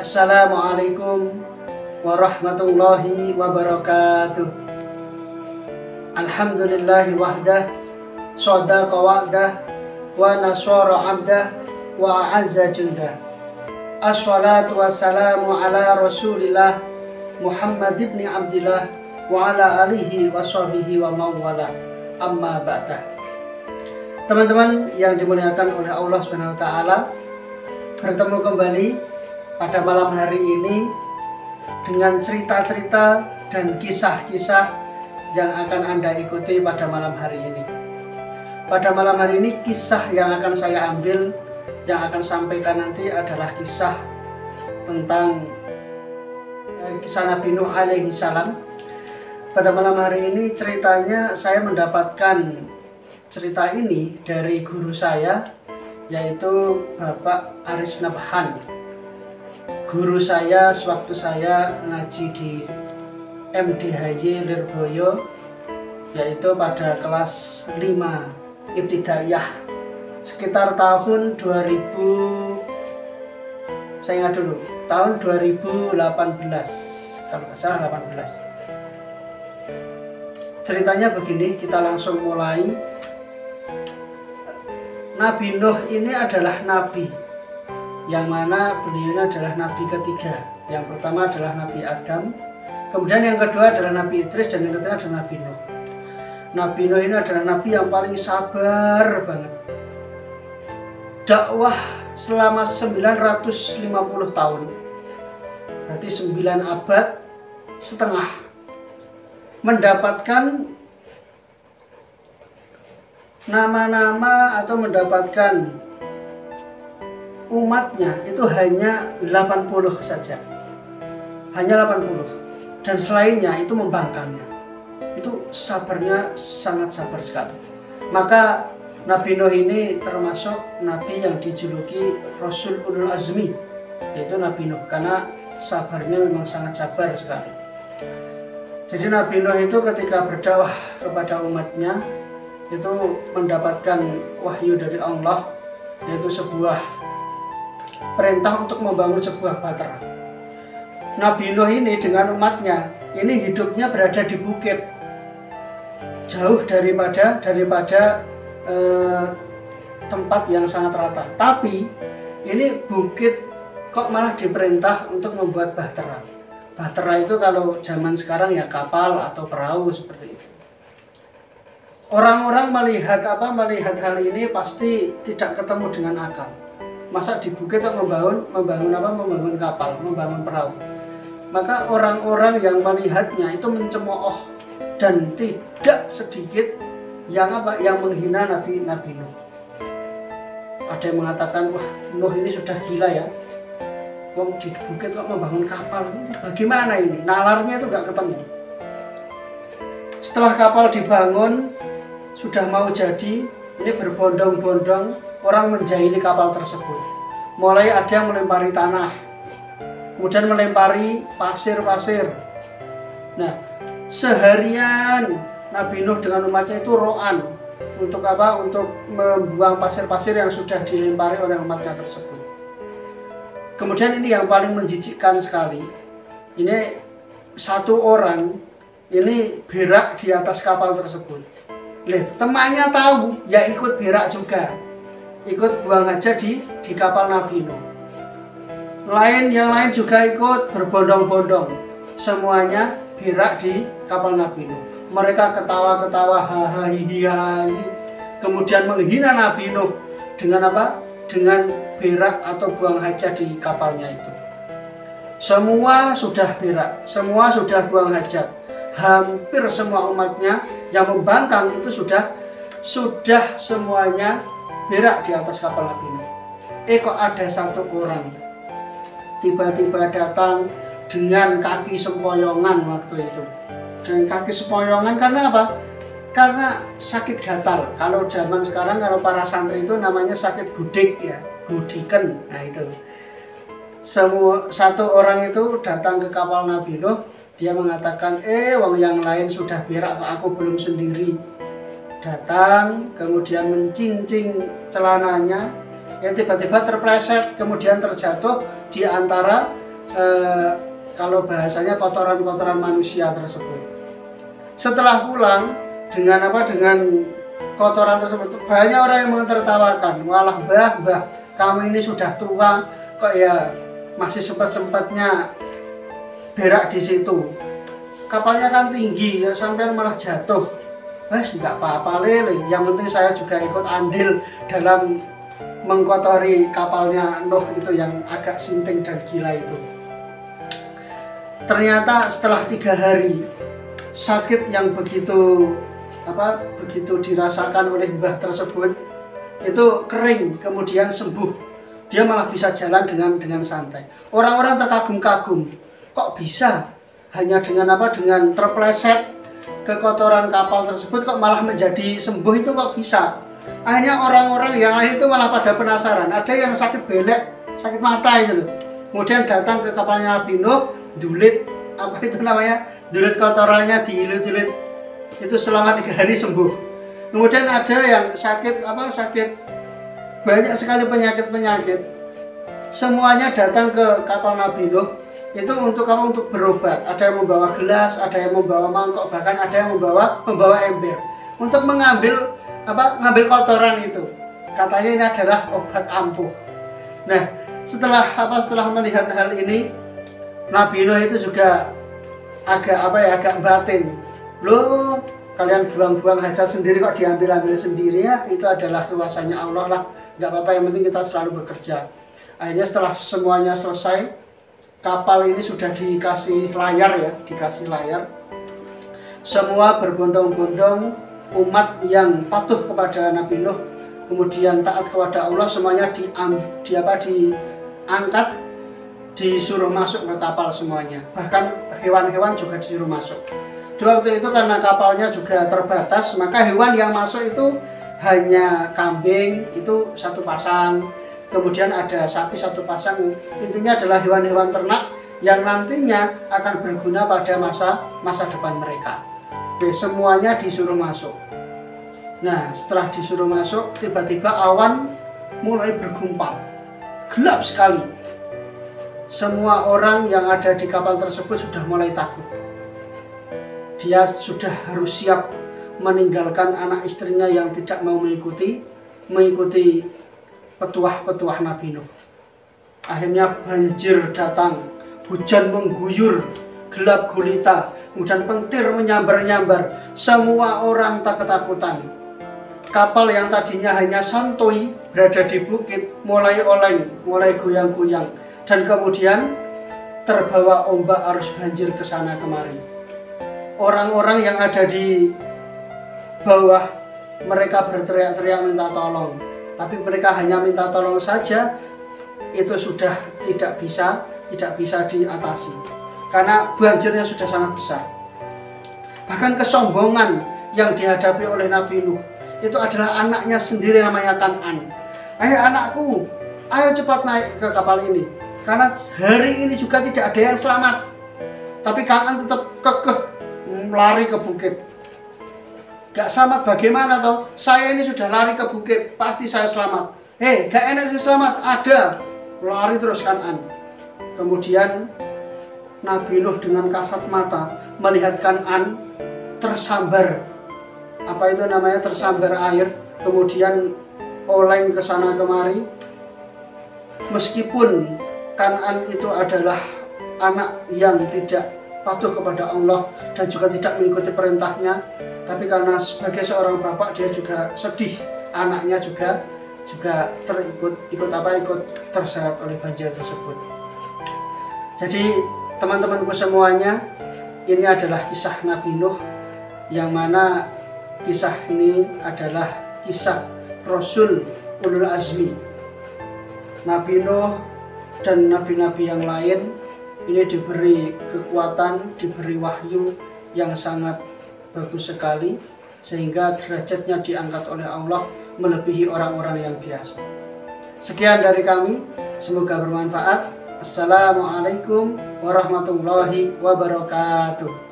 Assalamualaikum warahmatullahi wabarakatuh. Alhamdulillahi wahdah, sadaqa wa'dah, wa nasara abdah, wa a'azza jundah. Assalatu wassalamu ala rasulillah Muhammad ibn Abdillah wa ala alihi wa sahbihi wa mawala. Amma ba'dah. Teman-teman yang dimuliakan oleh Allah Subhanahu wa taala, bertemu kembali pada malam hari ini dengan cerita-cerita dan kisah-kisah yang akan Anda ikuti pada malam hari ini. Pada malam hari ini kisah yang akan saya ambil, yang akan sampaikan nanti adalah kisah tentang kisah Nabi Nuh alaihi salam. Pada malam hari ini ceritanya saya mendapatkan cerita ini dari guru saya, yaitu Bapak Aris Nabhan. Guru saya sewaktu saya ngaji di MDHY Lirboyo, yaitu pada kelas 5 Ibtidaiyah sekitar tahun 2000, saya ingat dulu, tahun 2018 kalau nggak salah 18. Ceritanya begini, kita langsung mulai. Nabi Nuh ini adalah nabi yang mana beliau adalah nabi ketiga. Yang pertama adalah Nabi Adam, kemudian yang kedua adalah Nabi Idris, dan yang ketiga adalah Nabi Nuh. Nabi Nuh ini adalah nabi yang paling sabar banget. Dakwah selama 950 tahun, berarti 9 abad setengah, mendapatkan nama-nama atau mendapatkan umatnya itu hanya 80 saja, hanya 80, dan selainnya itu membangkangnya. Itu sabarnya sangat sabar sekali. Maka Nabi Nuh ini termasuk nabi yang dijuluki Rasul Ulul Azmi, yaitu Nabi Nuh, karena sabarnya memang sangat sabar sekali. Jadi Nabi Nuh itu ketika berdakwah kepada umatnya itu mendapatkan wahyu dari Allah, yaitu sebuah perintah untuk membangun sebuah bahtera. Nabi Nuh ini dengan umatnya ini hidupnya berada di bukit, jauh daripada tempat yang sangat rata. Tapi ini bukit kok malah diperintah untuk membuat bahtera. Bahtera itu kalau zaman sekarang ya kapal atau perahu seperti itu. Orang-orang melihat hal ini pasti tidak ketemu dengan akal. Masa di bukit kok membangun kapal, membangun perahu. Maka orang-orang yang melihatnya itu mencemooh, dan tidak sedikit yang menghina Nabi Nuh. Ada yang mengatakan, wah, Nuh ini sudah gila ya, wong di bukit kok membangun kapal, bagaimana ini, nalarnya itu gak ketemu. Setelah kapal dibangun, sudah mau jadi, ini berbondong-bondong orang menjahili kapal tersebut. Mulai ada yang melempari tanah, kemudian melempari pasir-pasir. Nah, seharian Nabi Nuh dengan umatnya itu ro'an. Untuk apa? Untuk membuang pasir-pasir yang sudah dilempari oleh umatnya tersebut. Kemudian ini yang paling menjijikkan sekali. Ini satu orang ini berak di atas kapal tersebut. Temannya tahu, ya ikut berak juga, ikut buang aja di kapal Nabi Nuh. Yang lain juga ikut berbondong-bondong, semuanya berak di kapal Nabi Nuh. Mereka ketawa-ketawa, hahaha, kemudian menghina Nabi Nuh dengan apa? Dengan berak atau buang hajat di kapalnya itu. Semua sudah berak, semua sudah buang hajat. Hampir semua umatnya yang membangkang itu sudah semuanya berak di atas kapal Nabi Nuh. Kok ada satu orang tiba-tiba datang dengan kaki sempoyongan waktu itu. Dengan kaki sempoyongan karena apa? Karena sakit gatal. Kalau zaman sekarang, kalau para santri itu namanya sakit gudik ya, gudiken. Nah itu. Satu orang itu datang ke kapal Nabi Nuh. Dia mengatakan, wong yang lain sudah berak, kok aku belum sendiri. Datang, kemudian mencincing celananya, yang tiba-tiba terpleset, kemudian terjatuh di antara kalau bahasanya kotoran-kotoran manusia tersebut. Setelah pulang dengan kotoran tersebut, banyak orang yang mentertawakan, walah mbah, kamu ini sudah tua kok ya masih sempat-sempatnya berak di situ. Kapalnya kan tinggi ya, sampai malah jatuh. Nggak apa-apa lele, yang penting saya juga ikut andil dalam mengkotori kapalnya Nuh itu yang agak sinting dan gila itu. Ternyata setelah 3 hari sakit yang begitu dirasakan oleh mbah tersebut itu kering, kemudian sembuh. Dia malah bisa jalan dengan santai. Orang-orang terkagum-kagum, kok bisa hanya dengan terpleset ke kotoran kapal tersebut kok malah menjadi sembuh, itu kok bisa. Akhirnya orang-orang yang lain itu malah pada penasaran. Ada yang sakit belek, sakit mata itu loh. Kemudian datang ke kapalnya Nabi Nuh, dulit dulit kotorannya, diilut-ilut, itu selama 3 hari sembuh. Kemudian ada yang sakit banyak sekali penyakit, semuanya datang ke kapal Nabi Nuh itu untuk berobat. Ada yang membawa gelas, ada yang membawa mangkok, bahkan ada yang membawa ember untuk mengambil kotoran itu. Katanya ini adalah obat ampuh. Nah, setelah melihat hal ini, Nabi Nuh itu juga agak batin. Loh, kalian buang-buang hajat sendiri kok diambil sendiri ya? Itu adalah kuasanya Allah lah. Nggak apa-apa, yang penting kita selalu bekerja. Akhirnya setelah semuanya selesai, kapal ini sudah dikasih layar. Semua berbondong-bondong umat yang patuh kepada Nabi Nuh, kemudian taat kepada Allah, semuanya diangkat, disuruh masuk ke kapal semuanya. Bahkan hewan-hewan juga disuruh masuk. Di waktu itu karena kapalnya juga terbatas, maka hewan yang masuk itu hanya kambing itu 1 pasang, kemudian ada sapi 1 pasang. Intinya adalah hewan-hewan ternak yang nantinya akan berguna pada masa depan mereka. Oke, semuanya disuruh masuk. Nah, setelah disuruh masuk, tiba-tiba awan mulai bergumpal, gelap sekali. Semua orang yang ada di kapal tersebut sudah mulai takut. Dia sudah harus siap meninggalkan anak istrinya yang tidak mau mengikuti petuah Nabi Nuh. Akhirnya banjir datang, hujan mengguyur, gelap gulita, kemudian petir menyambar-nyambar. Semua orang tak ketakutan. Kapal yang tadinya hanya santuy berada di bukit mulai oleng, mulai goyang-goyang, dan kemudian terbawa ombak arus banjir ke sana kemari. Orang-orang yang ada di bawah, mereka berteriak-teriak minta tolong, tapi mereka hanya minta tolong saja, itu sudah tidak bisa diatasi karena banjirnya sudah sangat besar. Bahkan kesombongan yang dihadapi oleh Nabi Nuh itu adalah anaknya sendiri, namanya Kan'an. Anakku, ayo cepat naik ke kapal ini, karena hari ini juga tidak ada yang selamat. Tapi Kan'an tetap kekeh lari ke bukit. Gak selamat bagaimana toh? Saya ini sudah lari ke bukit, pasti saya selamat. Gak enak sih selamat, ada. Lari terus Kan'an. Kemudian Nabi Nuh dengan kasat mata melihat Kan'an tersambar, tersambar air, kemudian oleng ke sana kemari. Meskipun Kan'an itu adalah anak yang tidak patuh kepada Allah dan juga tidak mengikuti perintahnya, tapi karena sebagai seorang bapak dia juga sedih, anaknya juga ikut terseret oleh banjir tersebut. Jadi teman-temanku semuanya, ini adalah kisah Nabi Nuh, yang mana kisah ini adalah kisah Rasul Ulul Azmi. Nabi Nuh dan nabi-nabi yang lain ini diberi kekuatan, diberi wahyu yang sangat bagus sekali, sehingga derajatnya diangkat oleh Allah melebihi orang-orang yang biasa. Sekian dari kami, semoga bermanfaat. Assalamualaikum warahmatullahi wabarakatuh.